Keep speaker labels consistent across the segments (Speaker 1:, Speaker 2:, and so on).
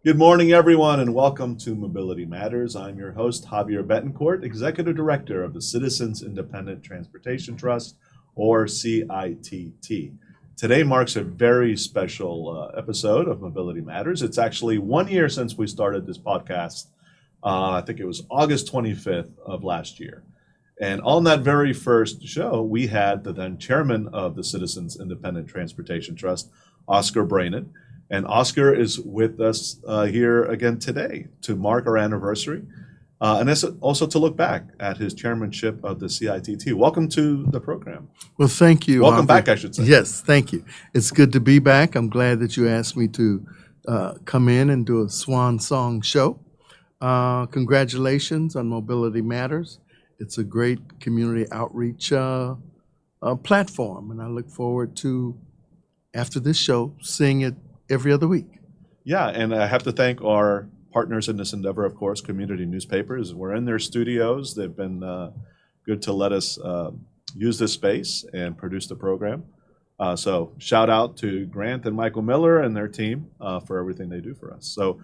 Speaker 1: Good morning, everyone, and welcome to Mobility Matters. I'm your host, Javier Betancourt, Executive Director of the Citizens Independent Transportation Trust, or CITT. Today marks a very special episode of Mobility Matters. It's actually 1 year since we started this podcast. I think it was August 25th of last year. And on that very first show, we had the then chairman of the Citizens Independent Transportation Trust, Oscar Braynon. And Oscar is with us here again today to mark our anniversary and also to look back at his chairmanship of the CITT. Welcome to the program.
Speaker 2: Well, thank you.
Speaker 1: Welcome back, I should say.
Speaker 2: Yes, thank you. It's good to be back. I'm glad that you asked me to come in and do a swan song show. Congratulations on Mobility Matters. It's a great community outreach platform, and I look forward to, after this show, seeing it every other week.
Speaker 1: Yeah, and I have to thank our partners in this endeavor, of course, community newspapers. We're in their studios. They've been good to let us use this space and produce the program. So shout out to Grant and Michael Miller and their team for everything they do for us. So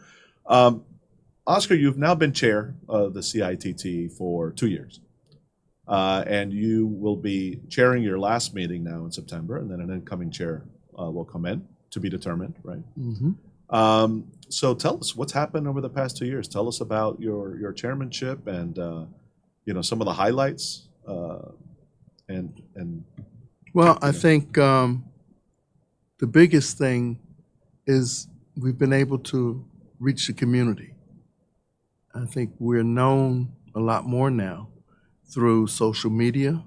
Speaker 1: Oscar, you've now been chair of the CITT for 2 years. And you will be chairing your last meeting now in September, and then an incoming chair will come in. To be determined, right?
Speaker 2: Mm-hmm.
Speaker 1: So tell us what's happened over the past 2 years. Tell us about your chairmanship and some of the highlights.
Speaker 2: Well, I think the biggest thing is we've been able to reach the community. I think we're known a lot more now through social media,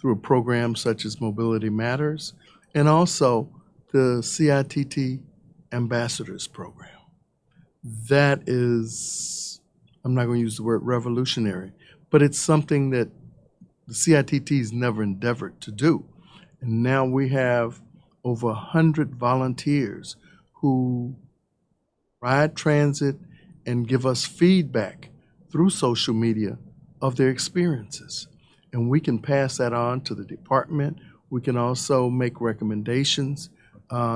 Speaker 2: through programs such as Mobility Matters, and also the CITT Ambassadors Program. That is, I'm not going to use the word revolutionary, but it's something that the CITT's never endeavored to do. And now we have over 100 volunteers who ride transit and give us feedback through social media of their experiences. And we can pass that on to the department. We can also make recommendations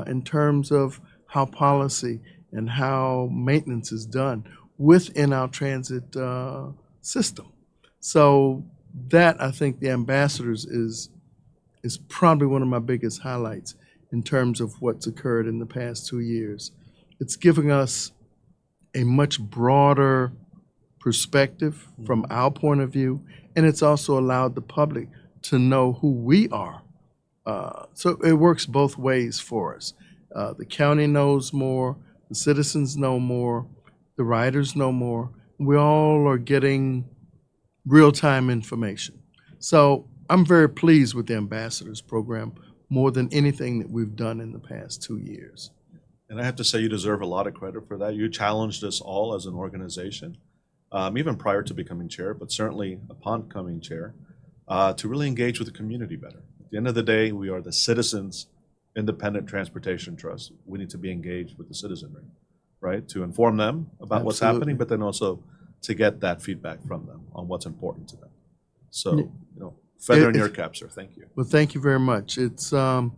Speaker 2: in terms of how policy and how maintenance is done within our transit system. So that, I think, the ambassadors is probably one of my biggest highlights in terms of what's occurred in the past 2 years. It's giving us a much broader perspective from our point of view, and it's also allowed the public to know who we are. So it works both ways for us. The county knows more, the citizens know more, the riders know more. We all are getting real-time information. So I'm very pleased with the Ambassadors Program more than anything that we've done in the past 2 years.
Speaker 1: And I have to say you deserve a lot of credit for that. You challenged us all as an organization, even prior to becoming chair, but certainly upon becoming chair, to really engage with the community better. At the end of the day, we are the Citizens Independent Transportation Trust. We need to be engaged with the citizenry, right? To inform them about what's happening, but then also to get that feedback from them on what's important to them. So, feather in your cap, sir. Thank you.
Speaker 2: Well, thank you very much. It's, I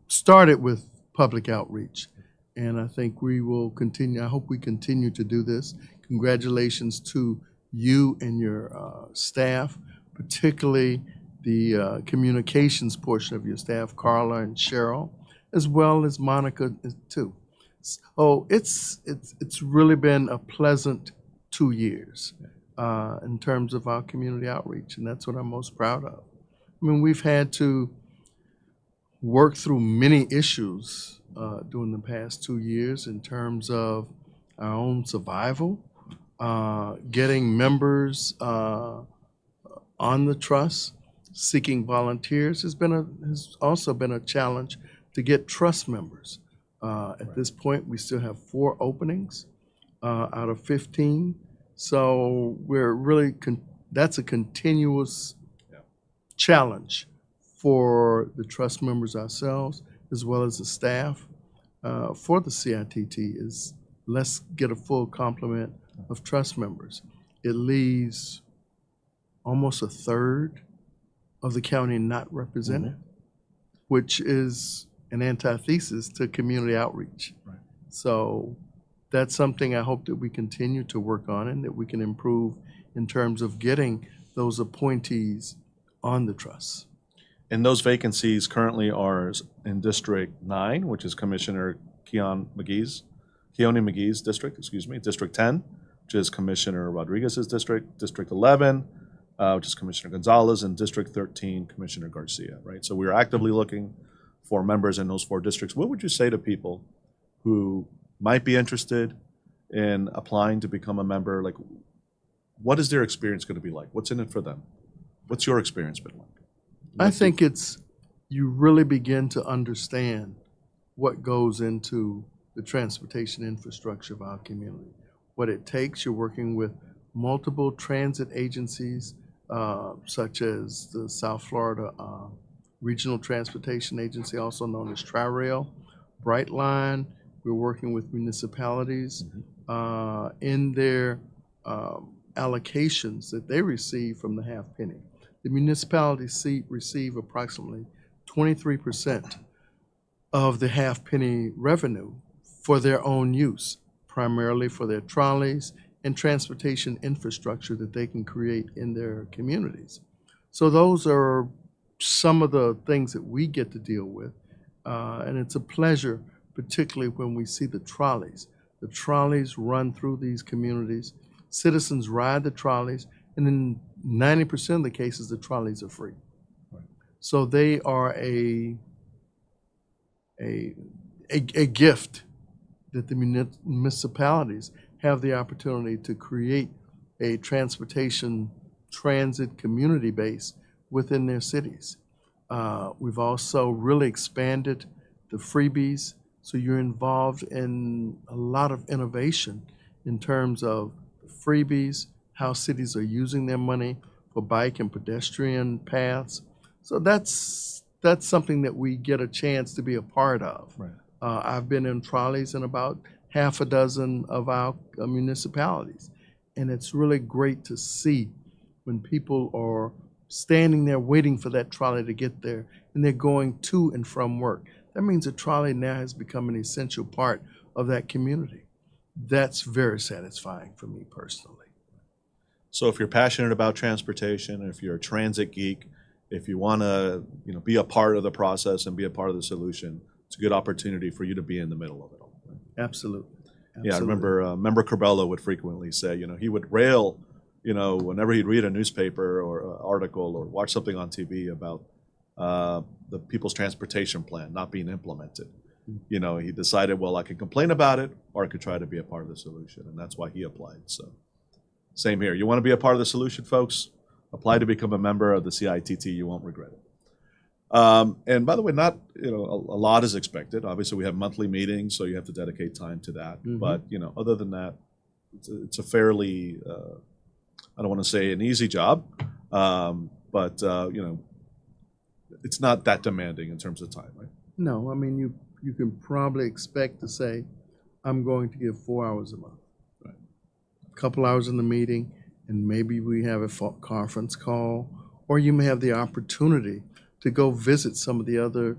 Speaker 2: started with public outreach, and I think we will continue. I hope we continue to do this. Congratulations to you and your staff, particularly the communications portion of your staff, Carla and Cheryl, as well as Monica too. So it's really been a pleasant 2 years in terms of our community outreach, and that's what I'm most proud of. I mean, we've had to work through many issues during the past 2 years in terms of our own survival, getting members on the trust, seeking volunteers has also been a challenge to get trust members. At this point, we still have 4 openings out of 15. So we're really, that's a continuous challenge for the trust members ourselves, as well as the staff for the CITT, is let's get a full complement of trust members. It leaves almost a third of the county not represented, which is an antithesis to community outreach.
Speaker 1: Right.
Speaker 2: So that's something I hope that we continue to work on and that we can improve in terms of getting those appointees on the trust.
Speaker 1: And those vacancies currently are in District 9, which is Commissioner Keone McGee's district, District 10, which is Commissioner Rodriguez's district, District 11, which is Commissioner Gonzalez, and District 13, Commissioner Garcia, right? So we're actively looking for members in those 4 districts. What would you say to people who might be interested in applying to become a member? Like, what is their experience going to be like? What's in it for them? What's your experience been like?
Speaker 2: I think you really begin to understand what goes into the transportation infrastructure of our community, what it takes. You're working with multiple transit agencies, such as the South Florida Regional Transportation Agency, also known as Tri-Rail, Brightline. We're working with municipalities in their allocations that they receive from the half penny. The municipalities receive approximately 23% of the half penny revenue for their own use, primarily for their trolleys and transportation infrastructure that they can create in their communities. So those are some of the things that we get to deal with, and it's a pleasure, particularly when we see the trolleys. The trolleys run through these communities. Citizens ride the trolleys, and in 90% of the cases, the trolleys are free.
Speaker 1: Right.
Speaker 2: So they are a gift that the municipalities have the opportunity to create a transportation transit community base within their cities. We've also really expanded the freebies, so you're involved in a lot of innovation in terms of freebies, how cities are using their money for bike and pedestrian paths. So that's something that we get a chance to be a part of.
Speaker 1: Right.
Speaker 2: I've been in trolleys in about half a dozen of our municipalities, and it's really great to see when people are standing there waiting for that trolley to get there, and they're going to and from work. That means a trolley now has become an essential part of that community. That's very satisfying for me personally.
Speaker 1: So if you're passionate about transportation, if you're a transit geek, if you want to be a part of the process and be a part of the solution, it's a good opportunity for you to be in the middle of it all. Right?
Speaker 2: Absolutely.
Speaker 1: Yeah, I remember Member Corbello would frequently say, he would rail, whenever he'd read a newspaper or an article or watch something on TV about the People's Transportation Plan not being implemented. He decided, well, I could complain about it or I could try to be a part of the solution, and that's why he applied. So same here. You want to be a part of the solution, folks? Apply to become a member of the CITT. You won't regret it. And by the way, not a lot is expected. Obviously, we have monthly meetings, so you have to dedicate time to that.
Speaker 2: Mm-hmm.
Speaker 1: But other than that, it's a fairly I don't want to say an easy job, but it's not that demanding in terms of time, right?
Speaker 2: No, I mean you can probably expect to say, I'm going to give 4 hours a month.
Speaker 1: Right.
Speaker 2: A couple hours in the meeting, and maybe we have a conference call, or you may have the opportunity to go visit some of the other,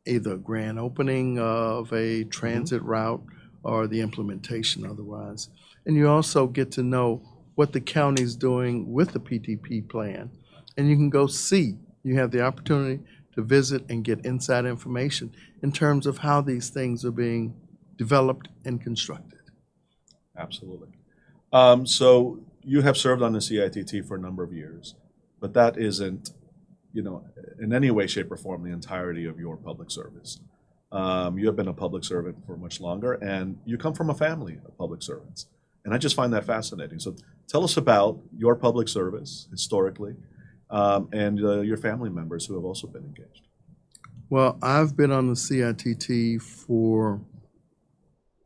Speaker 2: either grand opening of a transit route or the implementation otherwise. And you also get to know what the county's doing with the PTP plan. And you can go see, you have the opportunity to visit and get inside information in terms of how these things are being developed and constructed.
Speaker 1: Absolutely. So you have served on the CITT for a number of years, but that isn't, in any way, shape, or form the entirety of your public service. You have been a public servant for much longer, and you come from a family of public servants. And I just find that fascinating. So tell us about your public service historically, and your family members who have also been engaged.
Speaker 2: Well, I've been on the CITT for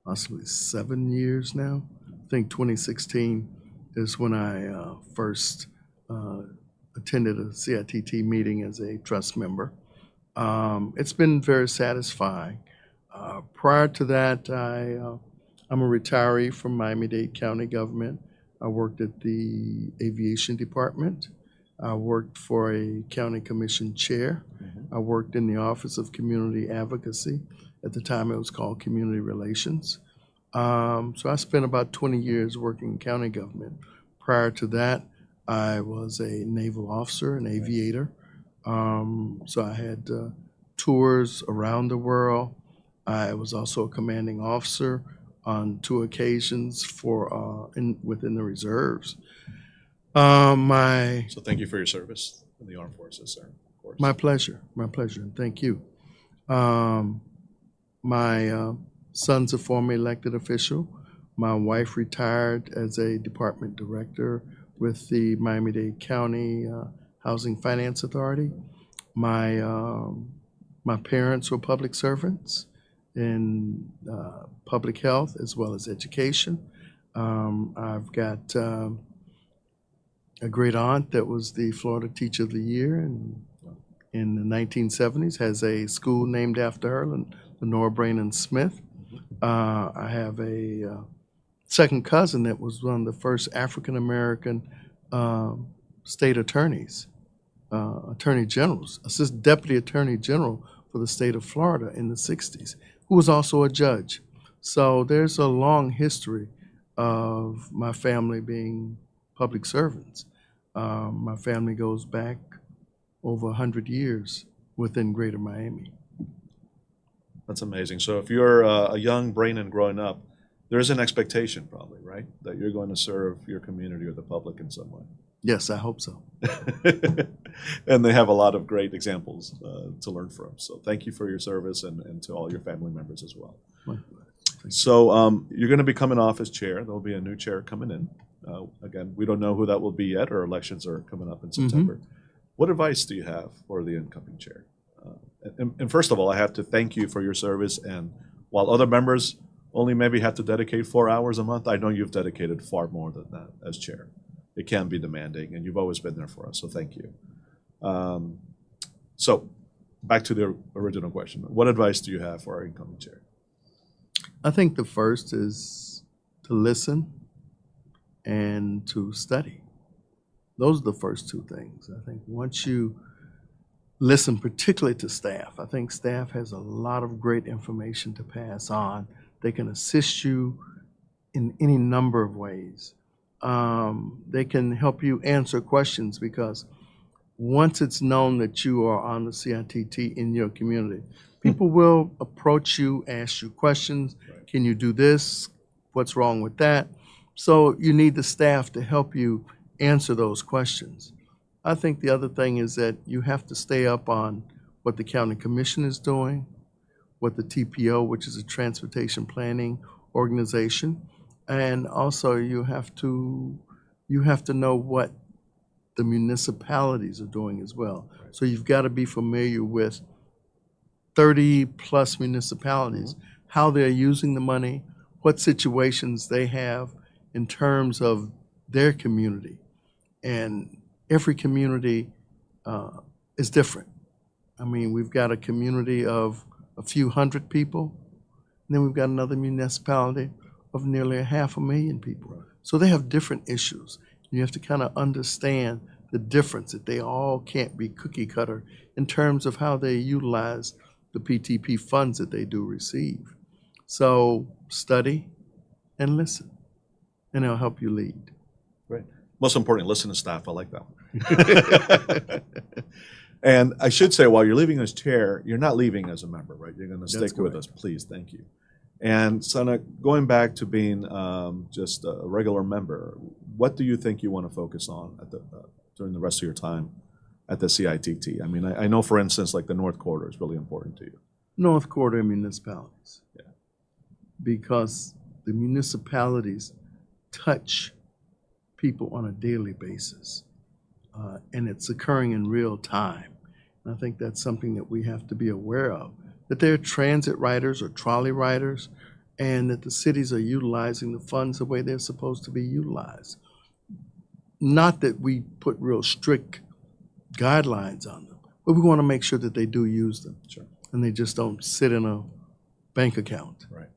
Speaker 2: possibly 7 years now. I think 2016 is when I first attended a CITT meeting as a trust member. It's been very satisfying. Prior to that, I'm a retiree from Miami-Dade County government. I worked at the aviation department. I worked for a county commission chair. I worked in the Office of Community Advocacy. At the time, it was called Community Relations. So I spent about 20 years working in county government. Prior to that, I was a naval officer, an aviator. So I had tours around the world. I was also a commanding officer on 2 occasions within the reserves.
Speaker 1: So thank you for your service in the armed forces, sir. Of course.
Speaker 2: My pleasure, and thank you. My son's a former elected official. My wife retired as a department director with the Miami-Dade County Housing Finance Authority. My parents were public servants in public health as well as education. I've got a great aunt that was the Florida Teacher of the Year in the 1970s, has a school named after her, Lenore Braynon Smith. I have a second cousin that was one of the first African-American state attorneys, attorney generals, assistant deputy attorney general for the state of Florida in the 60s, who was also a judge. So there's a long history of my family being public servants. My family goes back over 100 years within Greater Miami.
Speaker 1: That's amazing. So if you're a young Braynon growing up, there's an expectation probably, right? That you're going to serve your community or the public in some way.
Speaker 2: Yes, I hope so.
Speaker 1: And they have a lot of great examples to learn from. So thank you for your service and to all your family members as well. So you're going to be coming off as chair. There'll be a new chair coming in. Again, we don't know who that will be yet. Our elections are coming up in September. What advice do you have for the incoming chair? And first of all, I have to thank you for your service. And while other members only maybe have to dedicate 4 hours a month, I know you've dedicated far more than that as chair. It can be demanding, and you've always been there for us, so thank you. So back to the original question. What advice do you have for our incoming chair?
Speaker 2: I think the first is to listen and to study. Those are the first two things. I think once you listen particularly to staff, I think staff has a lot of great information to pass on. They can assist you in any number of ways. They can help you answer questions, because once it's known that you are on the CITT in your community, people will approach you, ask you questions.
Speaker 1: Right.
Speaker 2: Can you do this? What's wrong with that? So you need the staff to help you answer those questions. I think the other thing is that you have to stay up on what the county commission is doing, what the TPO, which is a transportation planning organization, and also you have to know what the municipalities are doing as well.
Speaker 1: Right.
Speaker 2: So you've got to be familiar with 30 plus municipalities, how they're using the money, what situations they have in terms of their community. And every community is different. I mean, we've got a community of a few hundred people, and then we've got another municipality of nearly 500,000 people.
Speaker 1: Right.
Speaker 2: So they have different issues. You have to kind of understand the difference, that they all can't be cookie cutter in terms of how they utilize the PTP funds that they do receive. So study and listen, and it'll help you lead.
Speaker 1: Great. Most importantly, listen to staff. I like that one. And I should say, while you're leaving as chair, you're not leaving as a member, right? You're going to stick with us, please. Thank you. And Sana, going back to being just a regular member, what do you think you want to focus on at during the rest of your time at the CITT? I mean, I know, for instance, like the North Corridor is really important to you.
Speaker 2: North Corridor municipalities.
Speaker 1: Yeah.
Speaker 2: Because the municipalities touch people on a daily basis, and it's occurring in real time. And I think that's something that we have to be aware of, that there are transit riders or trolley riders, and that the cities are utilizing the funds the way they're supposed to be utilized. Not that we put real strict guidelines on them, but we want to make sure that they do use them.
Speaker 1: Sure.
Speaker 2: And they just don't sit in a bank account.
Speaker 1: Right.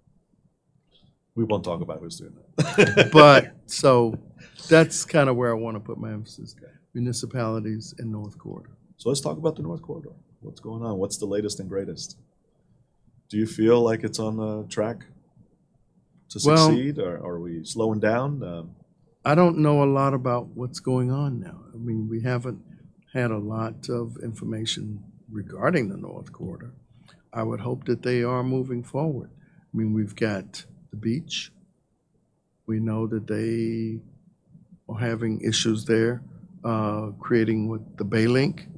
Speaker 1: We won't talk about who's doing that.
Speaker 2: But so that's kind of where I want to put my emphasis. Okay. Municipalities and North Corridor.
Speaker 1: So let's talk about the North Corridor. What's going on? What's the latest and greatest? Do you feel like it's on the track to
Speaker 2: Well-
Speaker 1: succeed, or are we slowing down?
Speaker 2: I don't know a lot about what's going on now. I mean, we haven't had a lot of information regarding the North Corridor. I would hope that they are moving forward. I mean, we've got the beach. We know that they are having issues there, creating with the Bay Link.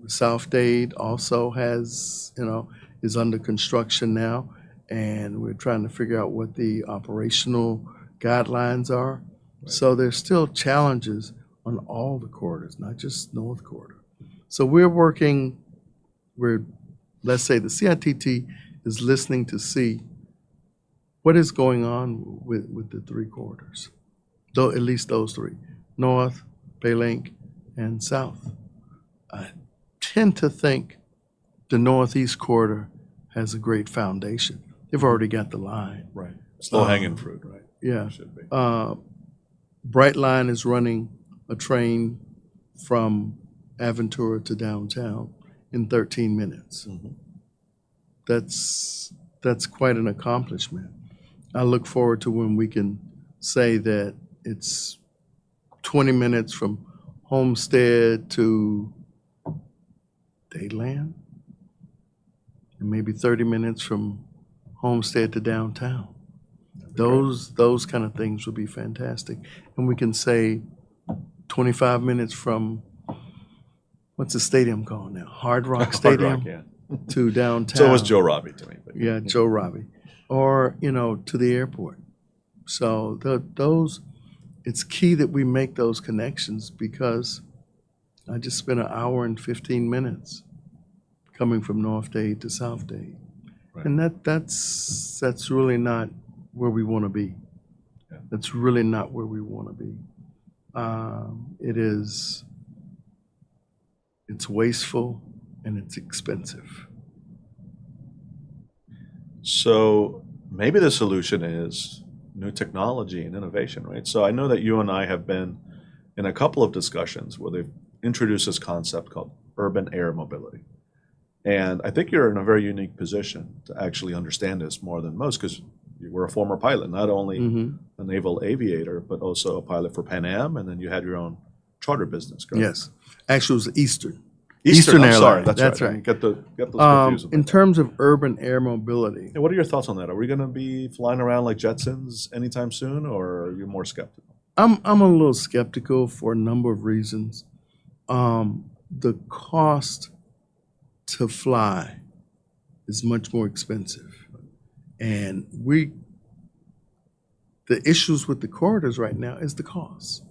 Speaker 2: South Dade also has, is under construction now, and we're trying to figure out what the operational guidelines are.
Speaker 1: Right.
Speaker 2: So there's still challenges on all the corridors, not just North Corridor. So let's say the CITT is listening to see what is going on with the three corridors, though at least those three, North, Bay Link, and South. I tend to think the Northeast Corridor has a great foundation. They've already got the line.
Speaker 1: Right. Slow hanging fruit, right?
Speaker 2: Yeah.
Speaker 1: Should be.
Speaker 2: Brightline is running a train from Aventura to downtown in 13 minutes. That's quite an accomplishment. I look forward to when we can say that it's 20 minutes from Homestead to Dadeland, and maybe 30 minutes from Homestead to downtown. Those kind of things would be fantastic. And we can say 25 minutes from, what's the stadium called now? Hard Rock Stadium.
Speaker 1: Hard Rock, yeah.
Speaker 2: To downtown.
Speaker 1: So was Joe Robbie to me. But
Speaker 2: Yeah, Joe Robbie. Or, to the airport. So it's key that we make those connections, because I just spent an hour and 15 minutes coming from North Dade to South Dade.
Speaker 1: Right.
Speaker 2: And that's really not where we want to be.
Speaker 1: Yeah.
Speaker 2: That's really not where we want to be. It's wasteful and it's expensive.
Speaker 1: So maybe the solution is new technology and innovation, right? So I know that you and I have been in a couple of discussions where they've introduced this concept called urban air mobility. And I think you're in a very unique position to actually understand this more than most, because you were a former pilot, not only a naval aviator, but also a pilot for Pan Am, and then you had your own charter business, correct?
Speaker 2: Yes. Actually, it was Eastern.
Speaker 1: Eastern
Speaker 2: Airlines.
Speaker 1: Sorry,
Speaker 2: That's
Speaker 1: right.
Speaker 2: right.
Speaker 1: Get those confused.
Speaker 2: In terms of urban air mobility,
Speaker 1: What are your thoughts on that? Are we going to be flying around like Jetsons anytime soon, or are you more skeptical?
Speaker 2: I'm a little skeptical for a number of reasons. The cost to fly is much more expensive. And the issues with the corridors right now is the cost.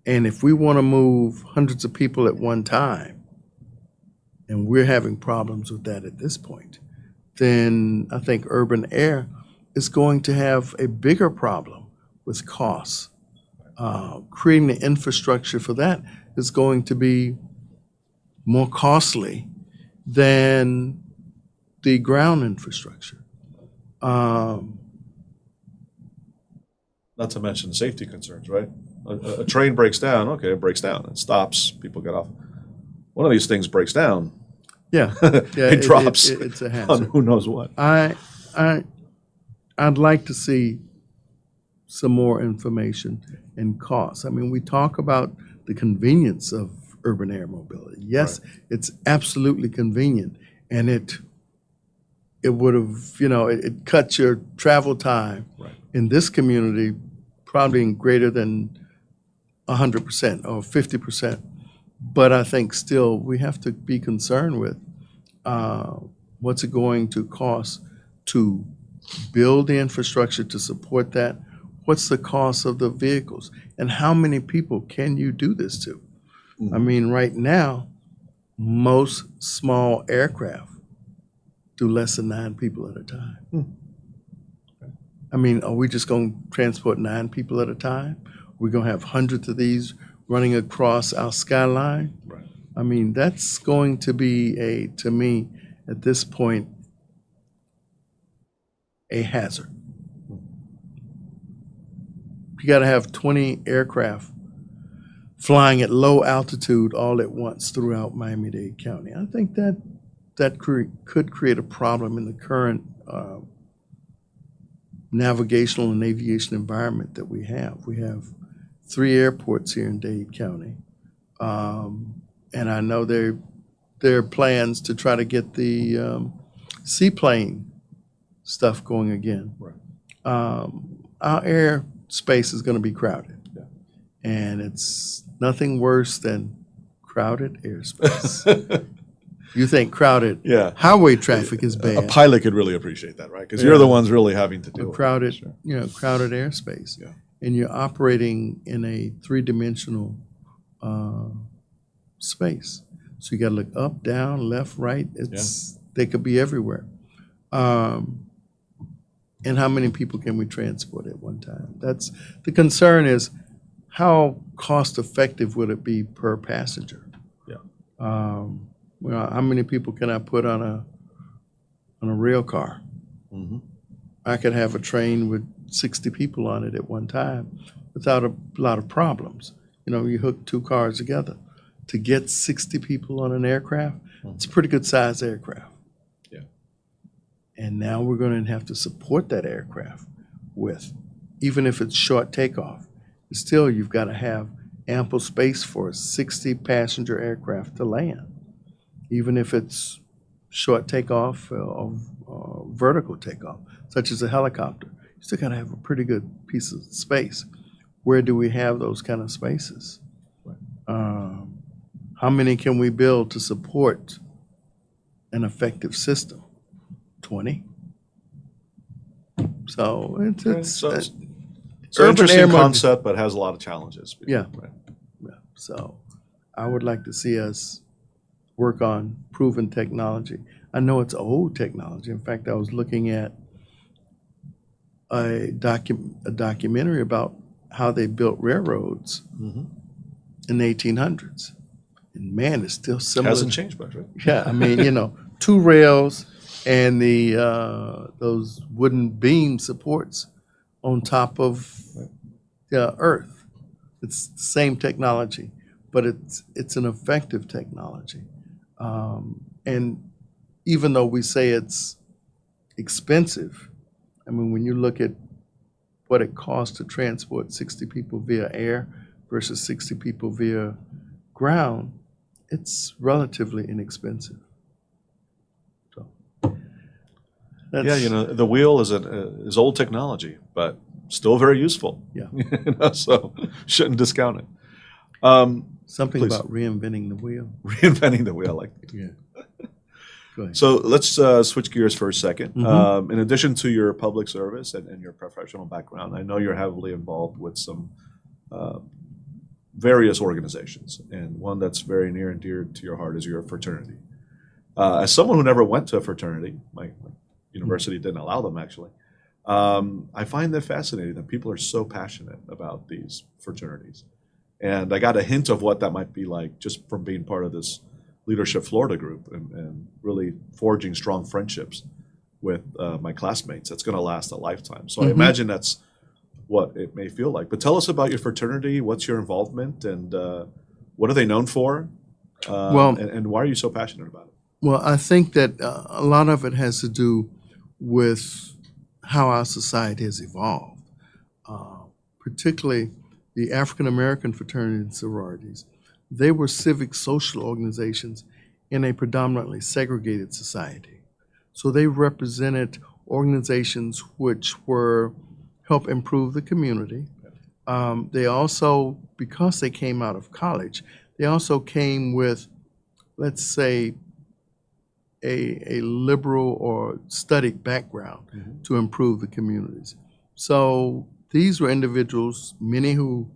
Speaker 2: And if we want to move hundreds of people at one time, and we're having problems with that at this point, then I think urban air is going to have a bigger problem with costs. Creating the infrastructure for that is going to be more costly than the ground infrastructure.
Speaker 1: Not to mention safety concerns, right? A train breaks down, okay, it breaks down, it stops, people get off. One of these things breaks down,
Speaker 2: Yeah,
Speaker 1: it drops
Speaker 2: it's a
Speaker 1: on
Speaker 2: hazard.
Speaker 1: who knows what.
Speaker 2: I'd like to see some more information and costs. I mean, we talk about the convenience of urban air mobility. Yes, it's absolutely convenient, and it would have, it cuts your travel time in this community probably in greater than 100% or 50%. But I think still we have to be concerned with what's it going to cost to build the infrastructure to support that? What's the cost of the vehicles? And how many people can you do this to? I mean, right now, most small aircraft do less than 9 people at a time. I mean, are we just going to transport 9 people at a time? We're going to have hundreds of these running across our skyline?
Speaker 1: Right.
Speaker 2: I mean, that's going to be to me, at this point, a hazard. You got to have 20 aircraft flying at low altitude all at once throughout Miami-Dade County. I think that could create a problem in the current navigational and aviation environment that we have. We have 3 airports here in Dade County. And I know there are plans to try to get the seaplane stuff going again.
Speaker 1: Right.
Speaker 2: Our airspace is going to be crowded.
Speaker 1: Yeah.
Speaker 2: And it's nothing worse than crowded airspace. You think crowded
Speaker 1: Yeah.
Speaker 2: highway traffic is
Speaker 1: A
Speaker 2: bad.
Speaker 1: pilot could really appreciate that, right? Because
Speaker 2: Yeah.
Speaker 1: you're the ones really having to deal with
Speaker 2: Crowded,
Speaker 1: it. Sure.
Speaker 2: crowded airspace.
Speaker 1: Yeah.
Speaker 2: And you're operating in a 3-dimensional space. So you got to look up, down, left, right. They could be everywhere. And how many people can we transport at one time? That's the concern. Is how cost effective would it be per passenger?
Speaker 1: Yeah.
Speaker 2: How many people can I put on a rail car?
Speaker 1: Mm-hmm.
Speaker 2: I could have a train with 60 people on it at one time without a lot of problems. You hook 2 cars together. To get 60 people on an aircraft, it's a pretty good sized aircraft.
Speaker 1: Yeah.
Speaker 2: And now we're going to have to support that aircraft with, even if it's short takeoff, still you've got to have ample space for a 60 passenger aircraft to land. Even if it's short takeoff or vertical takeoff, such as a helicopter, you still got to have a pretty good piece of space. Where do we have those kind of spaces? How many can we build to support an effective system? 20. So it's
Speaker 1: So it's an
Speaker 2: urban
Speaker 1: interesting
Speaker 2: air
Speaker 1: concept, but has a lot of challenges.
Speaker 2: Yeah.
Speaker 1: Right.
Speaker 2: Yeah. So I would like to see us work on proven technology. I know it's old technology. In fact, I was looking at a documentary about how they built railroads
Speaker 1: Mm-hmm.
Speaker 2: in the 1800s. And man, it's still similar.
Speaker 1: Hasn't changed much, right?
Speaker 2: Yeah, I mean, 2 rails and the those wooden beam supports on top of the earth. It's the same technology, but it's an effective technology. And even though we say it's expensive, I mean, when you look at what it costs to transport 60 people via air versus 60 people via ground, it's relatively inexpensive. So,
Speaker 1: Yeah, the wheel is old technology, but still very useful.
Speaker 2: Yeah.
Speaker 1: So shouldn't discount it.
Speaker 2: Something
Speaker 1: Please.
Speaker 2: about reinventing the wheel.
Speaker 1: Reinventing the wheel, like.
Speaker 2: Yeah. Go ahead.
Speaker 1: So let's switch gears for a second.
Speaker 2: Mhm.
Speaker 1: In addition to your public service and your professional background, I know you're heavily involved with some various organizations, and one that's very near and dear to your heart is your fraternity. As someone who never went to a fraternity, my university didn't allow them actually, I find that fascinating that people are so passionate about these fraternities. And I got a hint of what that might be like just from being part of this Leadership Florida group and really forging strong friendships with my classmates. That's going to last a lifetime. So I imagine that's what it may feel like. But tell us about your fraternity. What's your involvement, and what are they known for? And why are you so passionate about it?
Speaker 2: Well, I think that a lot of it has to do with how our society has evolved, particularly the African American fraternities and sororities. They were civic social organizations in a predominantly segregated society. So they represented organizations which were help improve the community. They also, because they came out of college, they also came with, let's say, a liberal or studied background to improve the communities. So these were individuals, many who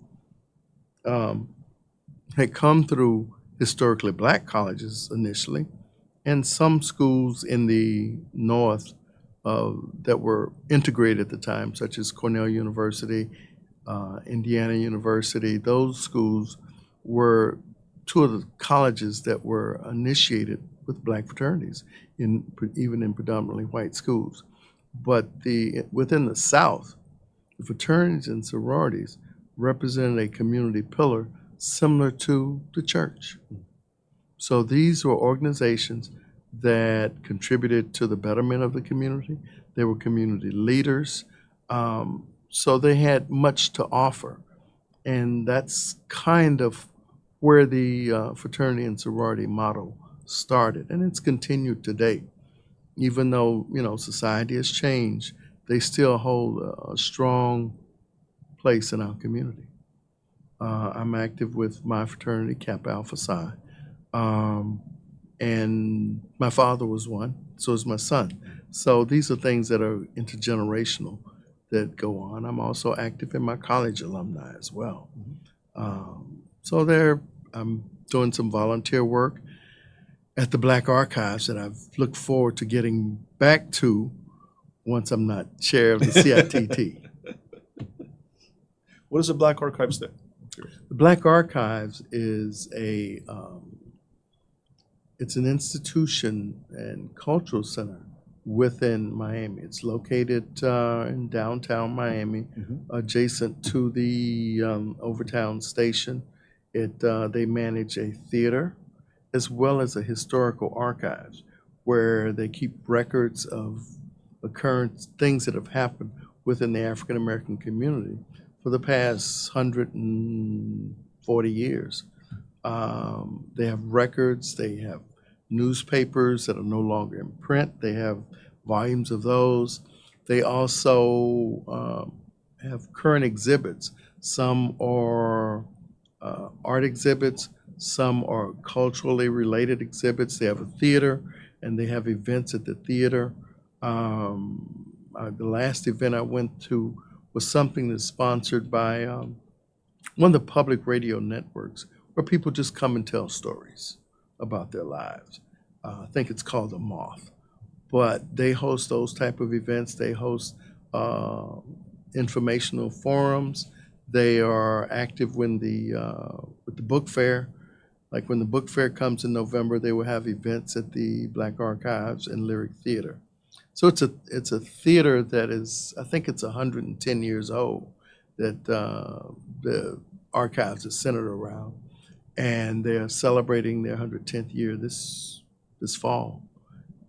Speaker 2: had come through historically black colleges initially, and some schools in the North that were integrated at the time, such as Cornell University, Indiana University. Those schools were 2 of the colleges that were initiated with black fraternities, even in predominantly white schools. But within the South, the fraternities and sororities represented a community pillar similar to the church. So these were organizations that contributed to the betterment of the community. They were community leaders. So they had much to offer. And that's kind of where the fraternity and sorority model started. And it's continued today. Even though, society has changed, they still hold a strong place in our community. I'm active with my fraternity, Kappa Alpha Psi. And my father was one, so is my son. So these are things that are intergenerational that go on. I'm also active in my college alumni as well. So I'm doing some volunteer work at the Black Archives that I've looked forward to getting back to once I'm not chair of the CITT.
Speaker 1: What does the Black Archives do?
Speaker 2: The Black Archives is it's an institution and cultural center within Miami. It's located in downtown Miami, adjacent to the Overtown station. They manage a theater as well as a historical archives where they keep records of occurrence, things that have happened within the African American community for the past 140 years. They have records, they have newspapers that are no longer in print, they have volumes of those. They also have current exhibits. Some are art exhibits, some are culturally related exhibits. They have a theater and they have events at the theater. The last event I went to was something that's sponsored by one of the public radio networks where people just come and tell stories about their lives. I think it's called The Moth. But they host those type of events. They host informational forums. They are active with the book fair. Like when the book fair comes in November, they will have events at the Black Archives and Lyric Theater. So it's a theater that is, I think it's 110 years old, that the archives is centered around, and they are celebrating their 110th year this fall,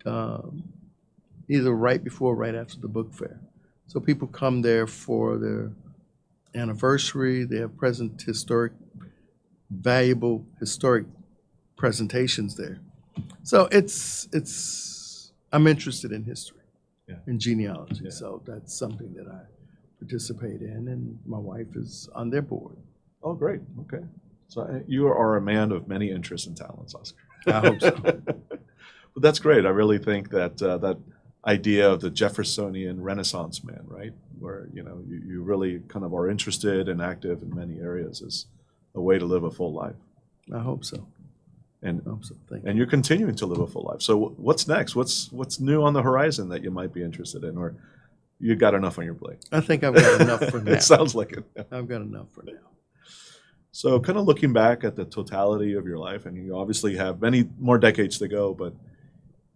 Speaker 2: either right before or right after the book fair. So people come there for their anniversary. They have valuable historic presentations there. So I'm interested in history and genealogy. So that's something that I participate in, and my wife is on their board.
Speaker 1: Oh, great. Okay. So you are a man of many interests and talents, Oscar.
Speaker 2: I hope so.
Speaker 1: But that's great. I really think that that idea of the Jeffersonian Renaissance man, right, where you really kind of are interested and active in many areas, is a way to live a full life.
Speaker 2: I hope so.
Speaker 1: And
Speaker 2: I hope so. Thank you.
Speaker 1: And you're continuing to live a full life. So what's next? What's new on the horizon that you might be interested in, or you got enough on your plate?
Speaker 2: I think I've got enough for now.
Speaker 1: It sounds like it.
Speaker 2: I've got enough for now.
Speaker 1: So kind of looking back at the totality of your life, and you obviously have many more decades to go, but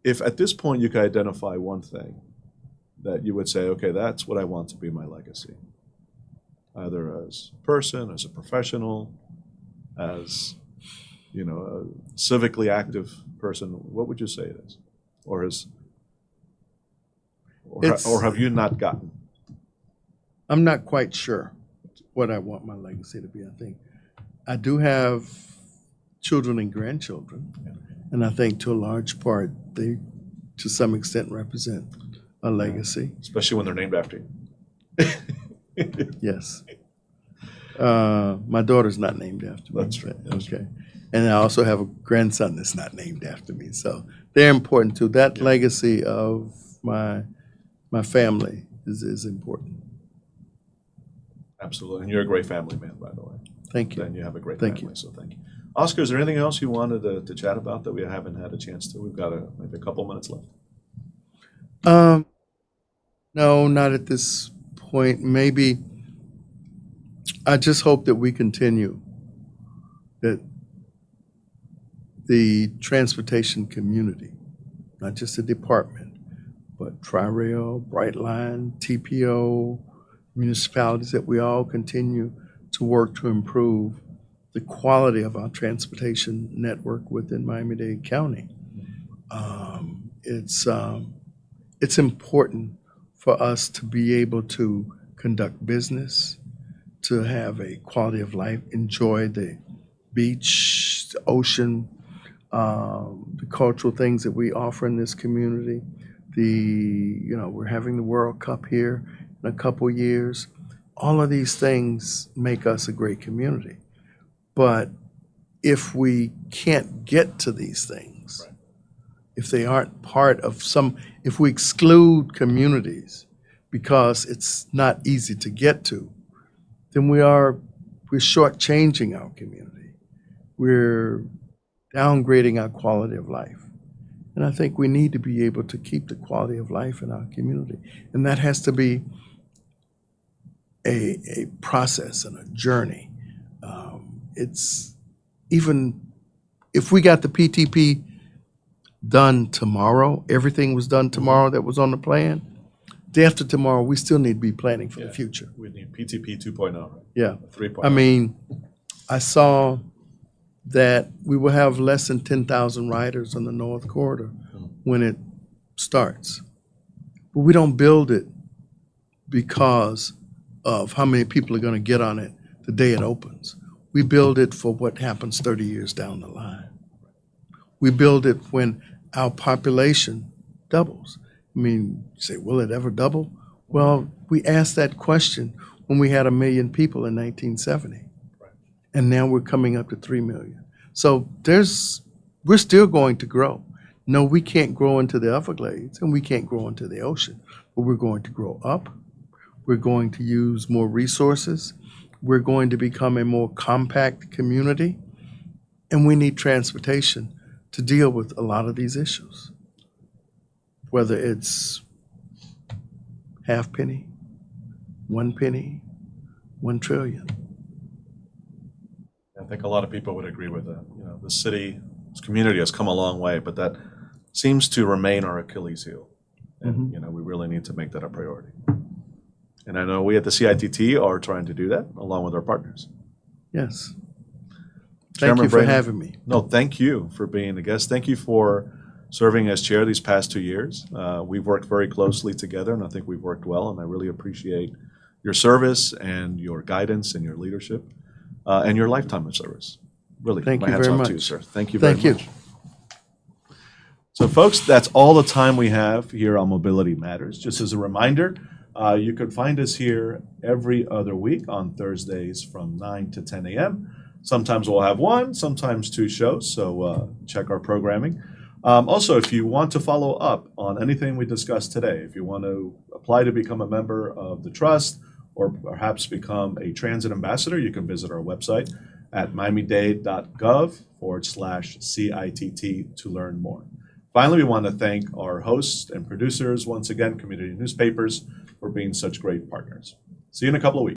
Speaker 1: if at this point you could identify one thing that you would say, okay, that's what I want to be my legacy, either as a person, as a professional, as a civically active person, what would you say it is? Or have you not gotten?
Speaker 2: I'm not quite sure what I want my legacy to be. I think I do have children and grandchildren, and I think to a large part they, to some extent, represent a legacy.
Speaker 1: Especially when they're named after you.
Speaker 2: Yes. My daughter's not named after me.
Speaker 1: That's right.
Speaker 2: Okay. And I also have a grandson that's not named after me. So they're important too. That legacy of my family is important.
Speaker 1: Absolutely. And you're a great family man, by the way.
Speaker 2: Thank you.
Speaker 1: And you have a great
Speaker 2: Thank
Speaker 1: family,
Speaker 2: you.
Speaker 1: so thank you. Oscar, is there anything else you wanted to chat about that we haven't had a chance to? We've got maybe a couple minutes left.
Speaker 2: No, not at this point. Maybe I just hope that we continue, that the transportation community, not just the department, but Tri-Rail, Brightline, TPO, municipalities, that we all continue to work to improve the quality of our transportation network within Miami-Dade County. It's important for us to be able to conduct business, to have a quality of life, enjoy the beach, the ocean, the cultural things that we offer in this community. We're having the World Cup here in a couple years. All of these things make us a great community. But if we can't get to these things,
Speaker 1: Right.
Speaker 2: if they aren't part of if we exclude communities because it's not easy to get to, then we're shortchanging our community. We're downgrading our quality of life. And I think we need to be able to keep the quality of life in our community. And that has to be a process and a journey. It's even if we got the PTP done tomorrow, everything was done tomorrow that was on the plan, day after tomorrow, we still need to be planning for the future.
Speaker 1: We need PTP 2.0, right?
Speaker 2: Yeah.
Speaker 1: 3.0.
Speaker 2: I mean, I saw that we will have less than 10,000 riders on the North Corridor when it starts. But we don't build it because of how many people are going to get on it the day it opens. We build it for what happens 30 years down the line. We build it when our population doubles. I mean, you say, will it ever double? Well, we asked that question when we had 1 million people in 1970.
Speaker 1: Right.
Speaker 2: And now we're coming up to 3 million. So we're still going to grow. No, we can't grow into the Everglades and we can't grow into the ocean, but we're going to grow up. We're going to use more resources. We're going to become a more compact community. And we need transportation to deal with a lot of these issues, whether it's half penny, 1 penny, 1 trillion.
Speaker 1: I think a lot of people would agree with that. You know, the city, this community has come a long way, but that seems to remain our Achilles heel. And, we really need to make that a priority. And I know we at the CITT are trying to do that along with our partners.
Speaker 2: Yes. Thank
Speaker 1: Chairman
Speaker 2: you for
Speaker 1: Braynon,
Speaker 2: having me.
Speaker 1: No, thank you for being a guest. Thank you for serving as chair these past 2 years. We've worked very closely together, and I think we've worked well, and I really appreciate your service and your guidance and your leadership and your lifetime of service. Really,
Speaker 2: Thank
Speaker 1: my
Speaker 2: you
Speaker 1: hats
Speaker 2: very
Speaker 1: off to you,
Speaker 2: much.
Speaker 1: sir. Thank you very
Speaker 2: Thank you.
Speaker 1: much. So, folks, that's all the time we have here on Mobility Matters. Just as a reminder, you can find us here every other week on Thursdays from 9 to 10 a.m. Sometimes we'll have 1, sometimes 2 shows, so check our programming. Also, if you want to follow up on anything we discussed today, if you want to apply to become a member of the trust or perhaps become a transit ambassador, you can visit our website at miamidade.gov/CITT to learn more. Finally, we want to thank our hosts and producers, once again, Community Newspapers, for being such great partners. See you in a couple of weeks.